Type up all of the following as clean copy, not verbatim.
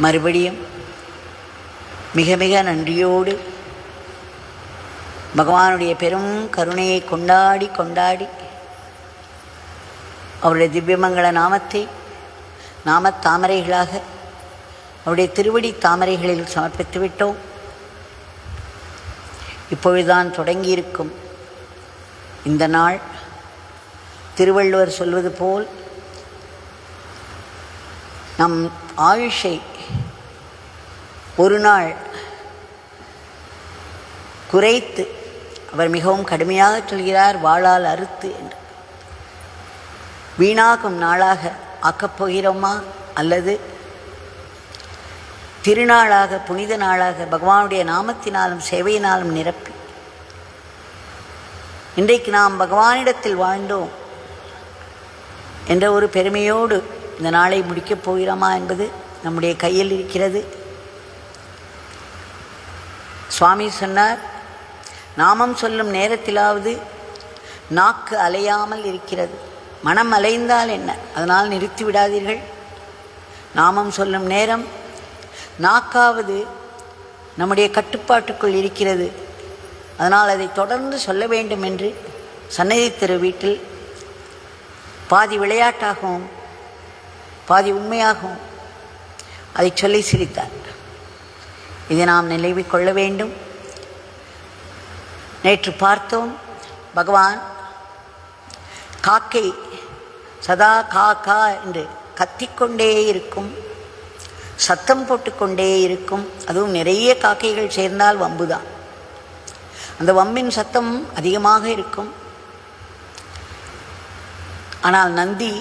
மறுபடியும் மிக மிக நன்றியோடு பகவானுடைய பெரும் கருணையை கொண்டாடி கொண்டாடி அவருடைய திவ்யமங்கள நாமத்தை நாமத் தாமரைகளாக அவருடைய திருவடி தாமரைகளில் சமர்ப்பித்து விட்டோம். இப்பொழுதுதான் தொடங்கியிருக்கும் இந்த நாள் திருவள்ளுவர் சொல்வது போல் நம் ஆயுஷை ஒரு நாள் குறைத்து, அவர் மிகவும் கடுமையாக சொல்கிறார், வாளால் அறுத்து என்று. வீணாகும் நாளாக ஆக்கப் போகிறோமா, அல்லது திருநாளாக புனித நாளாக பகவானுடைய நாமத்தினாலும் சேவையினாலும் நிரப்பி இன்றைக்கு நாம் பகவானிடத்தில் வாழ்ந்தோம் என்ற ஒரு பெருமையோடு இந்த நாளை முடிக்கப் போகிறோமா என்பது நம்முடைய கையில் இருக்கிறது. சுவாமி சொன்னார், நாமம் சொல்லும் நேரத்திலாவது நாக்கு அலையாமல் இருக்கிறது. மனம் அலைந்தால் என்ன, அதனால் நிறுத்தி விடாதீர்கள். நாமம் சொல்லும் நேரம் நாக்காவது நம்முடைய கட்டுப்பாட்டுக்குள் இருக்கிறது, அதனால் அதை தொடர்ந்து சொல்ல வேண்டும் என்று சன்னதி திரு வீட்டில் பாதி விளையாட்டாகவும் பாதி உண்மையாகவும் அதை சொல்லி சிரித்தார். இதை நாம் நினைவில் கொள்ள வேண்டும். நேற்று பார்த்தோம், பகவான் காக்கை சதா கா கா என்று கத்திக்கொண்டே இருக்கும், சத்தம் போட்டுக்கொண்டே இருக்கும். அதுவும் நிறைய காக்கைகள் சேர்ந்தால் வம்புதான். அந்த வம்பின் சத்தம் அதிகமாக இருக்கும். ஆனால் நந்தி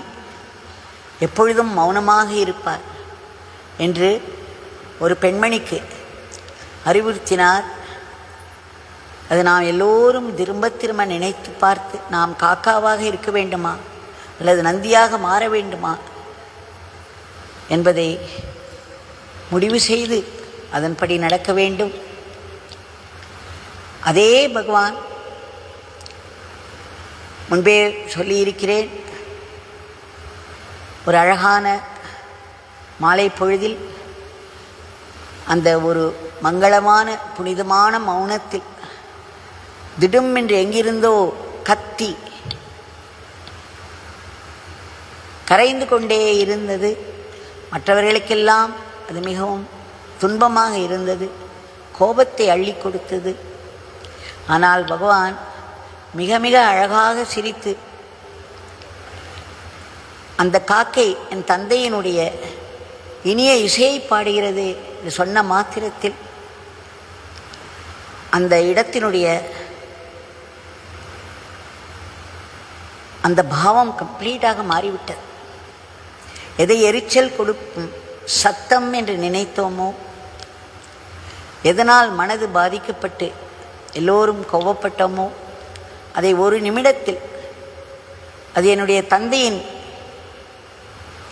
எப்பொழுதும் மௌனமாக இருப்பார் என்று ஒரு பெண்மணிக்கு அறிவுறுத்தினார். அது நாம் எல்லோரும் திரும்ப திரும்ப நினைத்து பார்த்து, நாம் காக்காவாக இருக்க வேண்டுமா அல்லது நந்தியாக மாற வேண்டுமா என்பதை முடிவு செய்து அதன்படி நடக்க வேண்டும். அதே பகவான் முன்பே சொல்லியிருக்கிறேன், ஒரு அழகான மாலை பொழுதில் அந்த ஒரு மங்களமான புனிதமான மௌனத்தில் திடும் என்று எங்கிருந்தோ கத்தி கரைந்து கொண்டே இருந்தது. மற்றவர்களுக்கெல்லாம் அது மிகவும் துன்பமாக இருந்தது, கோபத்தை அள்ளி கொடுத்தது. ஆனால் பகவான் மிக மிக அழகாக சிரித்து, அந்த காக்கை என் தந்தையினுடைய இனிய இசையை பாடுகிறது என்று சொன்ன மாத்திரத்தில் அந்த இடத்தினுடைய அந்த பாவம் கம்ப்ளீட்டாக மாறிவிட்டது. எதை எரிச்சல் கொடுக்கும் சத்தம் என்று நினைத்தோமோ, எதனால் மனது பாதிக்கப்பட்டு எல்லோரும் கோபப்பட்டோமோ, அதை ஒரு நிமிடத்தில் அது என்னுடைய தந்தையின்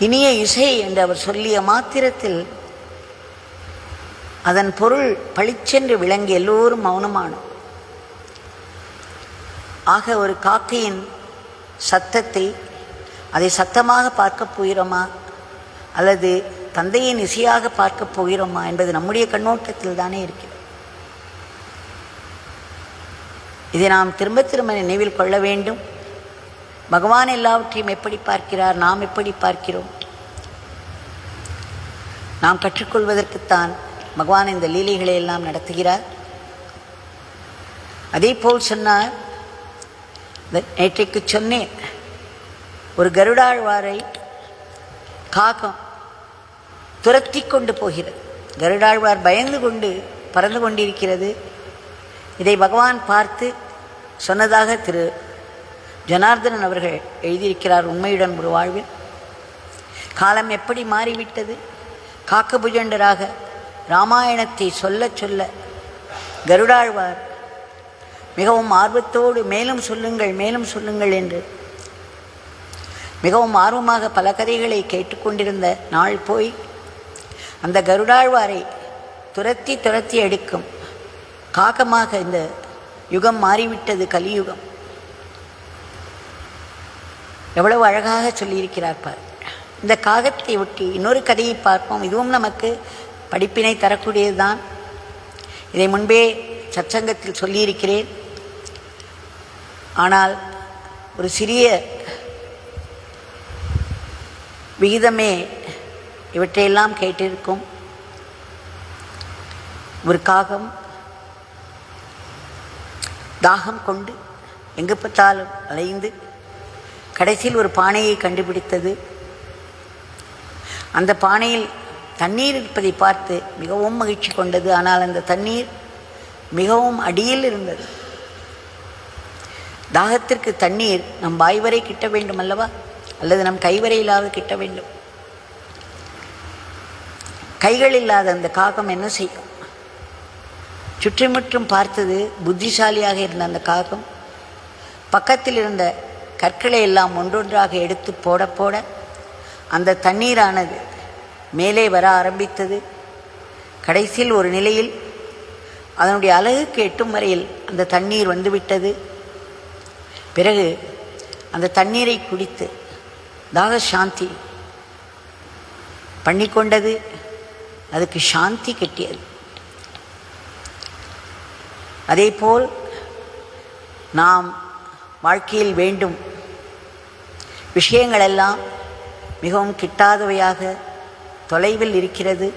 இனிய இசை என்று அவர் சொல்லிய மாத்திரத்தில் அதன் பொருள் பளிச்சென்று விளங்கி எல்லோரும் மௌனமானோம். ஆக ஒரு காக்கையின் சத்தத்தை அதை சத்தமாக பார்க்கப் போகிறோமா அல்லது தந்தையின் இசையாக பார்க்கப் போகிறோமா என்பது நம்முடைய கண்ணோட்டத்தில் தானே இருக்கிறது. இதை நாம் திரும்ப திரும்ப நினைவில் கொள்ள வேண்டும். பகவான் எல்லாவற்றையும் எப்படி பார்க்கிறார், நாம் எப்படி பார்க்கிறோம்? நாம் கற்றுக்கொள்வதற்குத்தான் பகவான் இந்த லீலைகளை எல்லாம் நடத்துகிறார். அதே போல் சொன்னார், நேற்றைக்கு சொன்னேன், ஒரு கருடாழ்வாரை காகம் துரத்தி கொண்டு போகிறது. கருடாழ்வார் பயந்து கொண்டு பறந்து கொண்டிருக்கிறது. இதை பகவான் பார்த்து சொன்னதாக திரு ஜனார்தனன் அவர்கள் எழுதியிருக்கிறார் உண்மையுடன் ஒரு வாழ்வில். காலம் எப்படி மாறிவிட்டது. காக்கபுஜண்டராக இராமாயணத்தை சொல்ல சொல்ல கருடாழ்வார் மிகவும் ஆர்வத்தோடு மேலும் சொல்லுங்கள் மேலும் சொல்லுங்கள் என்று மிகவும் ஆர்வமாக பல கதைகளை கேட்டுக்கொண்டிருந்த நாள் போய் அந்த கருடாழ்வாரை துரத்தி துரத்தி எடுக்கும் காகமாக இந்த யுகம் மாறிவிட்டது, கலியுகம். எவ்வளவு அழகாக சொல்லியிருக்கிறார் பார். இந்த காகத்தை ஒட்டி இன்னொரு கதையை பார்ப்போம். இதுவும் நமக்கு படிப்பினை தரக்கூடியது தான். இதை முன்பே சத்சங்கத்தில் சொல்லியிருக்கிறேன். ஆனால் ஒரு சிறிய விகிதமே இவற்றையெல்லாம் கேட்டிருக்கும். ஒரு காகம் தாகம் கொண்டு எங்கு பார்த்தாலும் அலைந்து கடைசியில் ஒரு பானையை கண்டுபிடித்தது. அந்த பானையில் தண்ணீர் இருப்பதை பார்த்து மிகவும் மகிழ்ச்சி கொண்டது. ஆனால் அந்த தண்ணீர் மிகவும் அடியில் இருந்தது. தாகத்திற்கு தண்ணீர் நம் வாய் வரை கிட்ட வேண்டும் அல்லவா, அல்லது நம் கைவரையிலாவது கிட்ட வேண்டும். கைகள் இல்லாத அந்த காகம் என்ன செய்யும்? சுற்றிமுற்றும் பார்த்தது. புத்திசாலியாக இருந்த அந்த காகம் பக்கத்தில் இருந்த கற்களை எல்லாம் ஒன்றொன்றாக எடுத்து போட போட அந்த தண்ணீரானது மேலே வர ஆரம்பித்தது. கடைசியில் ஒரு நிலையில் அதனுடைய அலகுக்கு எட்டும் வரையில் அந்த தண்ணீர் வந்துவிட்டது. பிறகு அந்த தண்ணீரை குடித்து தாக சாந்தி பண்ணிக்கொண்டது. அதுக்கு சாந்தி கிட்டியது. அதேபோல் நாம் வாழ்க்கையில் வேண்டும் விஷயங்களெல்லாம் மிகவும் கிட்டாதவையாக தொலைவில் இருக்கிறது.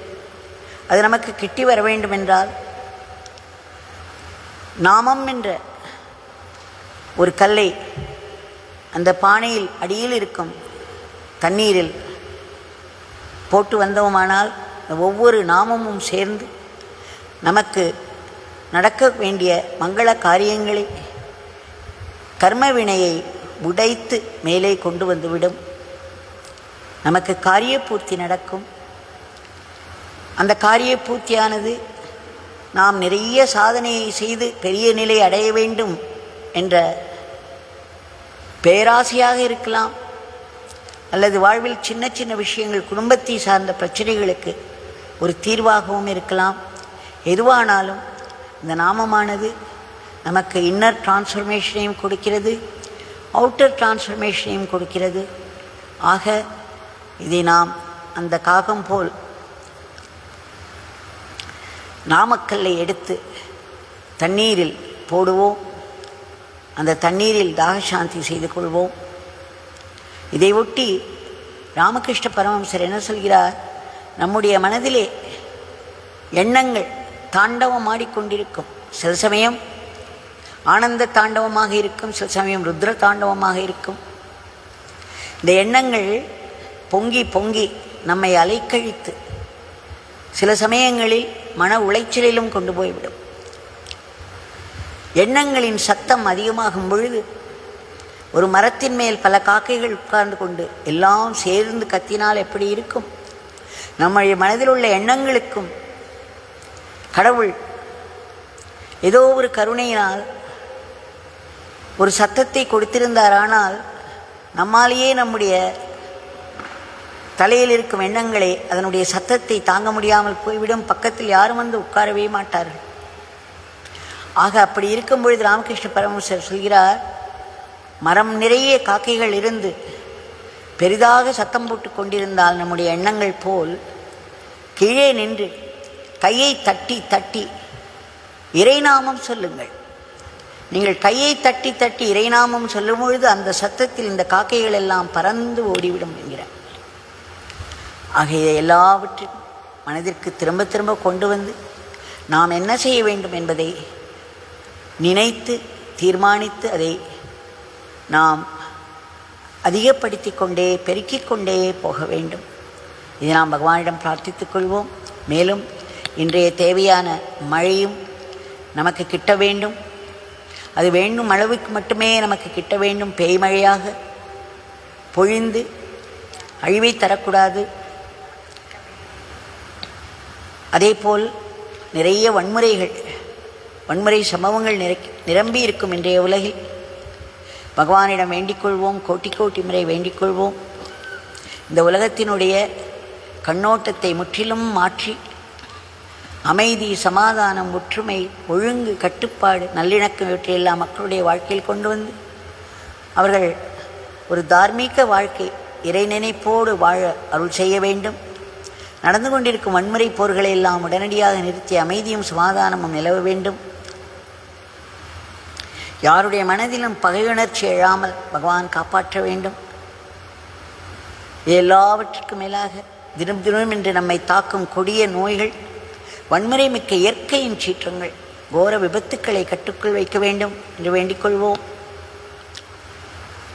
அது நமக்கு கிட்டி வர வேண்டும் என்றால் நாமம் என்ற ஒரு கல்லை அந்த பானையில் அடியில் இருக்கும் தண்ணீரில் போட்டு வந்தோமானால் ஒவ்வொரு நாமமும் சேர்ந்து நமக்கு நடக்க வேண்டிய மங்கள காரியங்களை கர்ம வினையை உடைத்து மேலே கொண்டு வந்துவிடும். நமக்கு காரிய பூர்த்தி நடக்கும். அந்த காரிய பூர்த்தியானது நாம் நிறைய சாதனையை செய்து பெரிய நிலை அடைய வேண்டும் என்ற பேராசையாக இருக்கலாம், அல்லது வாழ்வில் சின்ன சின்ன விஷயங்கள் குடும்பத்தை சார்ந்த பிரச்சனைகளுக்கு ஒரு தீர்வாகவும் இருக்கலாம். எதுவானாலும் இந்த நாமமானது நமக்கு இன்னர் டிரான்ஸ்ஃபர்மேஷனையும் கொடுக்கிறது, அவுட்டர் டிரான்ஸ்ஃபர்மேஷனையும் கொடுக்கிறது. ஆக இதை நாம் அந்த காகம் போல் நாமக்கல்லை எடுத்து தண்ணீரில் போடுவோம். அந்த தண்ணீரில் தாகசாந்தி செய்து கொள்வோம். இதை ஒட்டி ராமகிருஷ்ண பரமஹம்சர் என்ன சொல்கிறார்? நம்முடைய மனதிலே எண்ணங்கள் தாண்டவம் ஆடிக்கொண்டிருக்கும். சில சமயம் ஆனந்த தாண்டவமாக இருக்கும், சில சமயம் ருத்ர தாண்டவமாக இருக்கும். இந்த எண்ணங்கள் பொங்கி பொங்கி நம்மை அலைக்கழித்து சில சமயங்களில் மன உளைச்சலிலும் கொண்டு போய்விடும். எண்ணங்களின் சத்தம் அதிகமாகும் பொழுது ஒரு மரத்தின் மேல் பல காக்கைகள் உட்கார்ந்து கொண்டு எல்லாம் சேர்ந்து கத்தினால் எப்படி இருக்கும்? நம்முடைய மனதில் உள்ள எண்ணங்களுக்கும் கடவுள் ஏதோ ஒரு கருணையினால் ஒரு சத்தத்தை கொடுத்திருந்தார். ஆனால் நம்மாலேயே நம்முடைய தலையில் இருக்கும் எண்ணங்களை அதனுடைய சத்தத்தை தாங்க முடியாமல் போய்விடும். பக்கத்தில் யாரும் வந்து உட்காரவே மாட்டார்கள். ஆக அப்படி இருக்கும் பொழுது ராமகிருஷ்ண பரமஹம்சர் சொல்கிறார், மரம் நிறைய காக்கைகள் இருந்து பெரிதாக சத்தம் போட்டு கொண்டிருந்தால் நம்முடைய எண்ணங்கள் போல் கீழே நின்று கையை தட்டி தட்டி இறைநாமம் சொல்லுங்கள். நீங்கள் கையை தட்டி தட்டி இறைநாமம் சொல்லும் பொழுது அந்த சத்தத்தில் இந்த காக்கைகள் எல்லாம் பறந்து ஓடிவிடும் என்கிறார். ஆகிய எல்லாவற்றையும் மனதிற்கு திரும்ப திரும்ப கொண்டு வந்து நாம் என்ன செய்ய வேண்டும் என்பதை நினைத்து தீர்மானித்து அதை நாம் அதிகப்படுத்தி கொண்டே பெருக்கிக் கொண்டே போக வேண்டும். இதை நாம் பகவானிடம் பிரார்த்தித்துக் கொள்வோம். மேலும் இன்றைய தேவையான மழையும் நமக்கு கிட்ட வேண்டும். அது வேண்டும் அளவுக்கு மட்டுமே நமக்கு கிட்ட வேண்டும். பேய்மழையாக பொழிந்து அழிவை தரக்கூடாது. அதேபோல் நிறைய வன்முறை சம்பவங்கள் நிரம்பி இருக்கும் இன்றைய உலகில். பகவானிடம் வேண்டிக்கொள்வோம், கோட்டி கோட்டி முறை வேண்டிக்கொள்வோம். இந்த உலகத்தினுடைய கண்ணோட்டத்தை முற்றிலும் மாற்றி அமைதி, சமாதானம், ஒற்றுமை, ஒழுங்கு, கட்டுப்பாடு, நல்லிணக்கம் இவற்றையெல்லாம் மக்களுடைய வாழ்க்கையில் கொண்டு வந்து அவர்கள் ஒரு தார்மீக வாழ்க்கை இறை நினைப்போடு வாழ அருள் செய்ய வேண்டும். நடந்து கொண்டிருக்கும் வன்முறை போர்களை எல்லாம் உடனடியாக நிறுத்தி அமைதியும் சமாதானமும் நிலவ வேண்டும். யாருடைய மனதிலும் பகையுணர்ச்சி எழாமல் பகவான் காப்பாற்ற வேண்டும். எல்லாவற்றுக்கும் மேலாக தினம் தினம் என்று நம்மை தாக்கும் கொடிய நோய்கள், வன்முறை மிக்க இயற்கையின் சீற்றங்கள், கோர விபத்துக்களை கட்டுக்குள் வைக்க வேண்டும் என்று வேண்டிக் கொள்வோம்.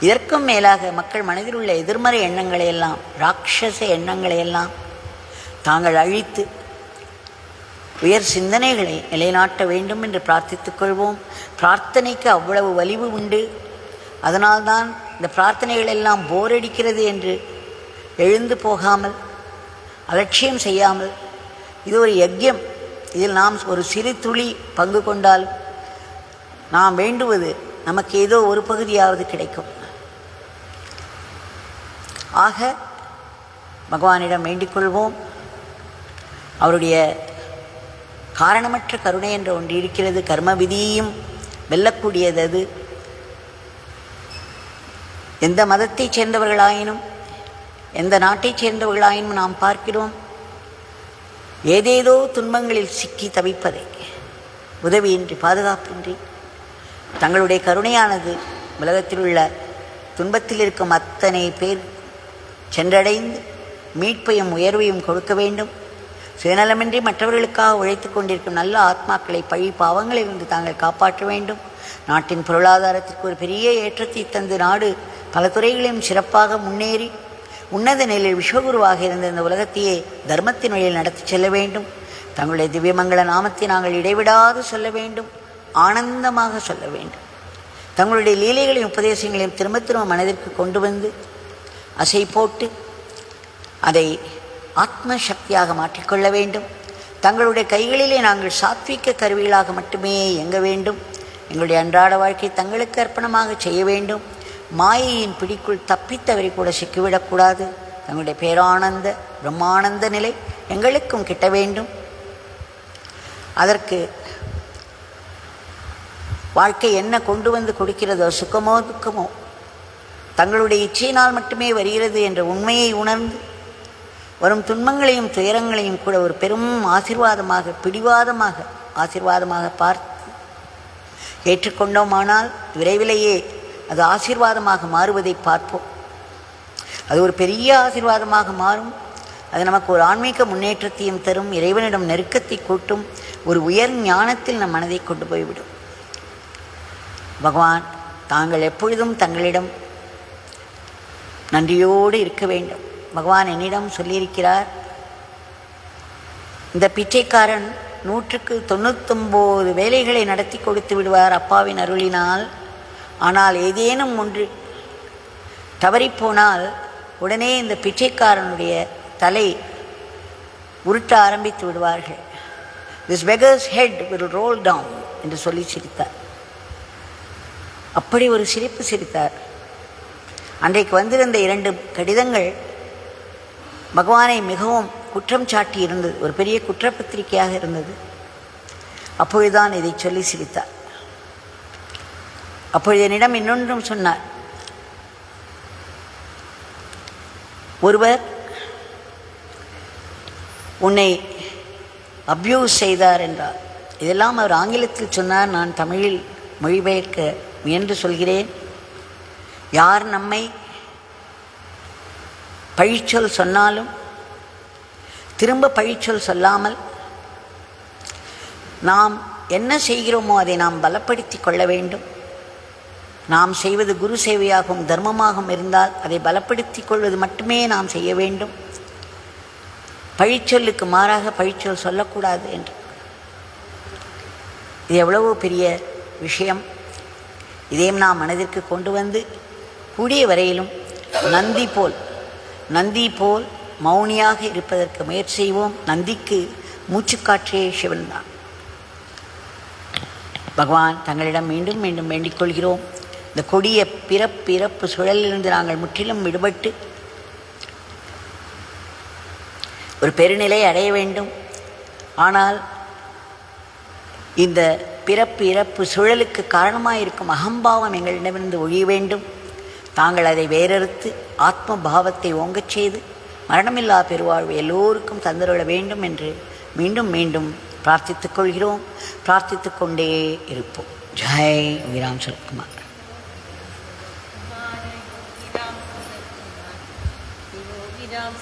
இதற்கும் மேலாக மக்கள் மனதில் உள்ள எதிர்மறை எண்ணங்களையெல்லாம், ராட்சச எண்ணங்களையெல்லாம் தாங்கள் அழித்து உயர் சிந்தனைகளை நிலைநாட்ட வேண்டும் என்று பிரார்த்தித்துக் கொள்வோம். பிரார்த்தனைக்கு அவ்வளவு வலிவு உண்டு. அதனால்தான் இந்த பிரார்த்தனைகள் எல்லாம் போரடிக்கிறது என்று எழுந்து போகாமல், அலட்சியம் செய்யாமல், இது ஒரு யஜ்யம், இதில் நாம் ஒரு சிறு துளி பங்கு கொண்டால் நாம் வேண்டுவது நமக்கு ஏதோ ஒரு பகுதியாவது கிடைக்கும். ஆக பகவானிடம் வேண்டிக் கொள்வோம். அவருடைய காரணமற்ற கருணை என்ற ஒன்று இருக்கிறது. கர்ம விதியையும் வெல்லக்கூடியது அது. எந்த மதத்தைச் சேர்ந்தவர்களாயினும், எந்த நாட்டைச் சேர்ந்தவர்களாயினும் நாம் பார்க்கிறோம் ஏதேதோ துன்பங்களில் சிக்கி தவிப்பதை, உதவியின்றி பாதுகாப்பின்றி. தங்களுடைய கருணையானது உலகத்தில் உள்ள துன்பத்தில் இருக்கும் அத்தனை பேர் சென்றடைந்து மீட்பையும் உயர்வையும் கொடுக்க வேண்டும். சுயநலமின்றி மற்றவர்களுக்காக உழைத்து கொண்டிருக்கும் நல்ல ஆத்மாக்களை பழி பாவங்களிலிருந்து தாங்கள் காப்பாற்ற வேண்டும். நாட்டின் பொருளாதாரத்திற்கு ஒரு பெரிய ஏற்றத்தை தந்து நாடு பல துறைகளையும் சிறப்பாக முன்னேறி உன்னத நிலையில் விஸ்வகுருவாக இருந்த இந்த உலகத்தையே தர்மத்தின் வழியில் நடத்தி செல்ல வேண்டும். தங்களுடைய திவ்யமங்கள நாமத்தை நாங்கள் இடைவிடாது சொல்ல வேண்டும், ஆனந்தமாக சொல்ல வேண்டும். தங்களுடைய லீலைகளையும் உபதேசங்களையும் திரும்ப திரும்ப மனதிற்கு கொண்டு வந்து அசை போட்டு அதை ஆத்ம சக்தியாக மாற்றிக்கொள்ள வேண்டும். தங்களுடைய கைகளிலே நாங்கள் சாத்வீக கருவிகளாக மட்டுமே இயங்க வேண்டும். எங்களுடைய அன்றாட வாழ்க்கை தங்களுக்கு அர்ப்பணமாக செய்ய வேண்டும். மாயையின் பிடிக்குள் தப்பித்தவரை கூட சிக்கிவிடக்கூடாது. தங்களுடைய பேரானந்த பிரம்மானந்த நிலை எங்களுக்கும் கிட்ட வேண்டும். அதற்கு வாழ்க்கை என்ன கொண்டு வந்து கொடுக்கிறதோ, சுகமோ துக்கமோ, தங்களுடைய இச்சையினால் மட்டுமே வருகிறது என்ற உண்மையை உணர்ந்து வரும் துன்பங்களையும் துயரங்களையும் கூட ஒரு பெரும் ஆசீர்வாதமாக, பிடிவாதமாக ஆசீர்வாதமாக பார்த்து ஏற்றுக்கொண்டோமானால் விரைவிலேயே அது ஆசீர்வாதமாக மாறுவதை பார்ப்போம். அது ஒரு பெரிய ஆசீர்வாதமாக மாறும். அது நமக்கு ஒரு ஆன்மீக முன்னேற்றத்தையும் தரும், இறைவனிடம் நெருக்கத்தை கூட்டும், ஒரு உயர் ஞானத்தில் நம் மனதை கொண்டு போய்விடும். பகவான் தாங்கள் எப்பொழுதும் தங்களிடம் நன்றியோடு இருக்க வேண்டும். பகவான் என்னிடம் சொல்லியிருக்கிறார், இந்த பிச்சைக்காரன் 199 வேலைகளை நடத்தி கொடுத்து விடுவார் அப்பாவின் அருளினால். ஆனால் ஏதேனும் ஒன்று தவறிப்போனால் உடனே இந்த பிச்சைக்காரனுடைய தலை உருட்ட ஆரம்பித்து விடுவார்கள். This beggar's head will roll down என்று சொல்லி சிரித்தார். அப்படி ஒரு சிரிப்பு சிரித்தார். அன்றைக்கு வந்திருந்த 2 கடிதங்கள் பகவானை மிகவும் குற்றம் சாட்டி இருந்தது. ஒரு பெரிய குற்றப்பத்திரிகையாக இருந்தது. அப்பொழுதுதான் இதை சொல்லி சிரித்தார். அப்பொழுது என்னிடம் இன்னொன்றும் சொன்னார். ஒருவர் உன்னை அப்யூஸ் செய்தார் என்றார். இதெல்லாம் அவர் ஆங்கிலத்தில் சொன்னார். நான் தமிழில் மொழிபெயர்க்க முயன்று சொல்கிறேன். யார் நம்மை பழிச்சொல் சொன்னாலும் திரும்ப பழிச்சொல் சொல்லாமல் நாம் என்ன செய்கிறோமோ அதை நாம் பலப்படுத்தி கொள்ள வேண்டும். நாம் செய்வது குரு சேவையாகவும் தர்மமாகவும் இருந்தால் அதை பலப்படுத்தி கொள்வது மட்டுமே நாம் செய்ய வேண்டும். பழிச்சொல்லுக்கு மாறாக பழிச்சொல் சொல்லக்கூடாது என்று. இது எவ்வளவோ பெரிய விஷயம். இதையும் நாம் மனதிற்கு கொண்டு வந்து கூடிய வரையிலும் நந்தி போல் மௌனியாக இருப்பதற்கு முயற்சி செய்வோம். நந்திக்கு மூச்சுக்காற்றே சிவன் தான். பகவான் தங்களிடம் மீண்டும் மீண்டும் வேண்டிக் கொள்கிறோம். இந்த கொடிய பிறப்பு சுழலிலிருந்து நாங்கள் முற்றிலும் விடுபட்டு ஒரு பெருநிலை அடைய வேண்டும். ஆனால் இந்த பிறப்பு சுழலுக்கு காரணமாக இருக்கும் அகம்பாவம் எங்களிடமிருந்து ஒழிய வேண்டும். தாங்கள் அதை வேறறுத்து ஆத்ம பாவத்தை ஓங்கச் செய்து மரணமில்லா பெருவாழ்வு எல்லோருக்கும் தந்தருள வேண்டும் என்று மீண்டும் மீண்டும் பிரார்த்தித்துக் கொள்கிறோம். பிரார்த்தித்து கொண்டே இருப்போம். ஜெய் யோகிராம் சுரத்குமார். யோகிராம்